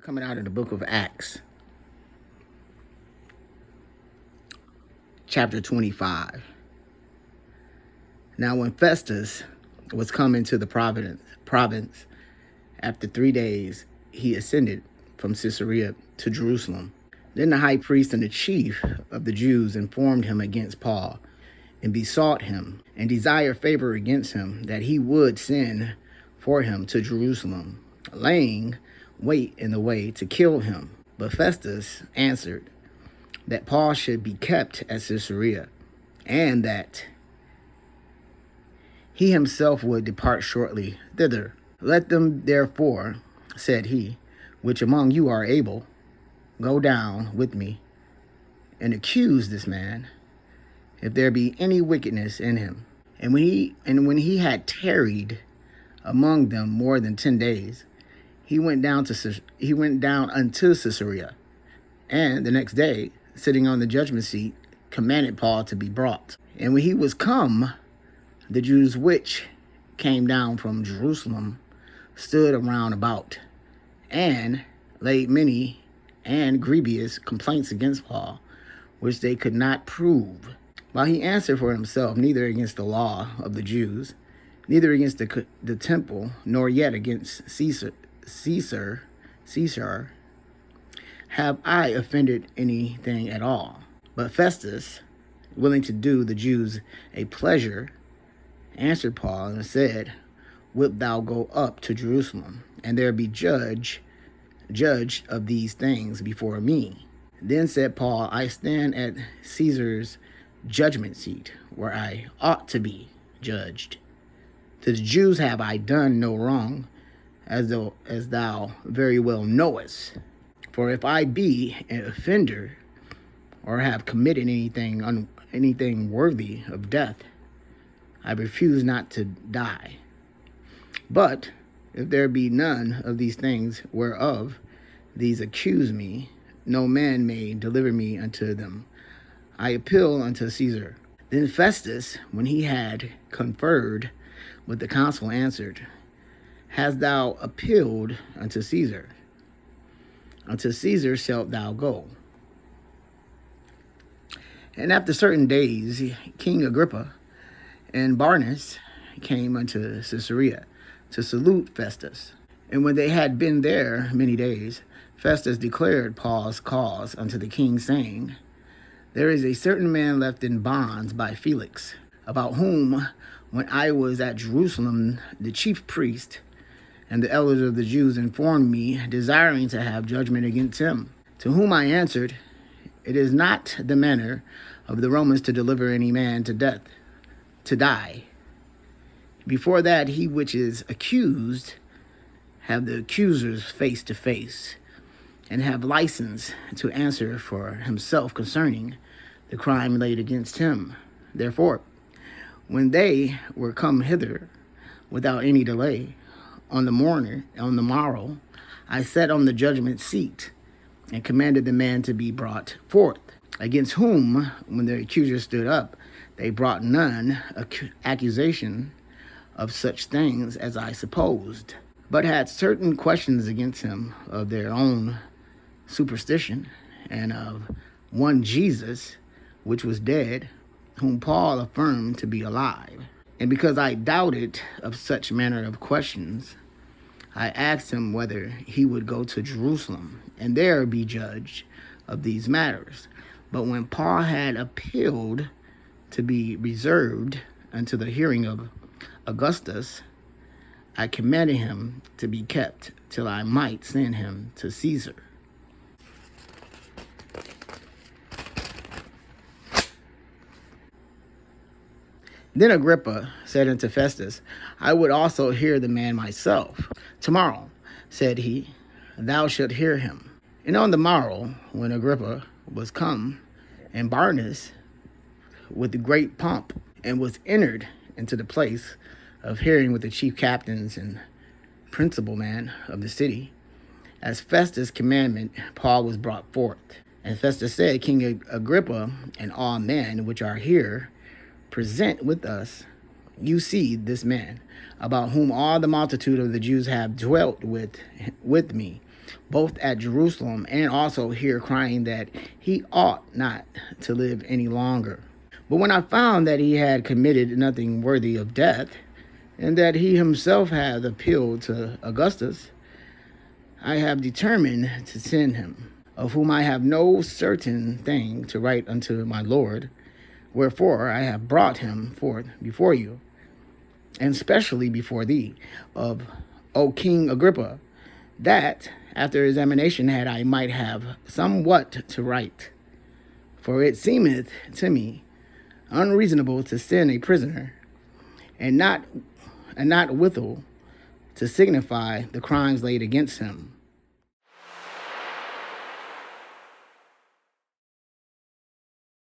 Coming out of the book of Acts, chapter 25. Now when Festus was come into the province, after 3 days, he ascended from Caesarea to Jerusalem. Then the high priest and the chief of the Jews informed him against Paul, and besought him, and desired favor against him, that he would send for him to Jerusalem, laying wait in the way to kill him. But Festus answered that Paul should be kept at Caesarea, and that he himself would depart shortly thither. Let them therefore, said he, which among you are able, go down with me, and accuse this man, if there be any wickedness in him. And when he had tarried among them more than 10 days, he went down unto Caesarea, and the next day, sitting on the judgment seat, commanded Paul to be brought. And when he was come, the Jews which came down from Jerusalem stood around about, and laid many and grievous complaints against Paul, which they could not prove. While he answered for himself, neither against the law of the Jews, neither against the temple, nor yet against Caesar, have I offended anything at all. But Festus, willing to do the Jews a pleasure, answered Paul and said, Wilt thou go up to Jerusalem, and there be judge of these things before me? Then said Paul, I stand at Caesar's judgment seat, where I ought to be judged. To the Jews have I done no wrong, as thou very well knowest. For if I be an offender, or have committed anything worthy of death, I refuse not to die. But if there be none of these things whereof these accuse me, no man may deliver me unto them. I appeal unto Caesar. Then Festus, when he had conferred with the council, answered, Hast thou appealed unto Caesar? Unto Caesar shalt thou go. And after certain days, King Agrippa and Bernice came unto Caesarea to salute Festus. And when they had been there many days, Festus declared Paul's cause unto the king, saying, There is a certain man left in bonds by Felix, about whom, when I was at Jerusalem, the chief priest and the elders of the Jews informed me, desiring to have judgment against him. To whom I answered, It is not the manner of the Romans to deliver any man to death, to die. Before that, he which is accused have the accusers face to face, and have license to answer for himself concerning the crime laid against him. Therefore, when they were come hither without any delay, on the morrow, I sat on the judgment seat, and commanded the man to be brought forth, against whom, when the accusers stood up, they brought none accusation of such things as I supposed, but had certain questions against him of their own superstition, and of one Jesus, which was dead, whom Paul affirmed to be alive. And because I doubted of such manner of questions, I asked him whether he would go to Jerusalem, and there be judged of these matters. But when Paul had appealed to be reserved unto the hearing of Augustus, I commanded him to be kept till I might send him to Caesar. Then Agrippa said unto Festus, I would also hear the man myself. Tomorrow, said he, thou shalt hear him. And on the morrow, when Agrippa was come, and Bernice with great pomp, and was entered into the place of hearing with the chief captains and principal man of the city, as Festus' commandment, Paul was brought forth. And Festus said, King Agrippa, and all men which are here present with us, you see this man, about whom all the multitude of the Jews have dwelt with me, both at Jerusalem and also here, crying that he ought not to live any longer. But when I found that he had committed nothing worthy of death, and that he himself had appealed to Augustus, I have determined to send him, of whom I have no certain thing to write unto my Lord. Wherefore I have brought him forth before you, and specially before thee, O King Agrippa, that after examination had I might have somewhat to write. For it seemeth to me unreasonable to send a prisoner, and not withal to signify the crimes laid against him.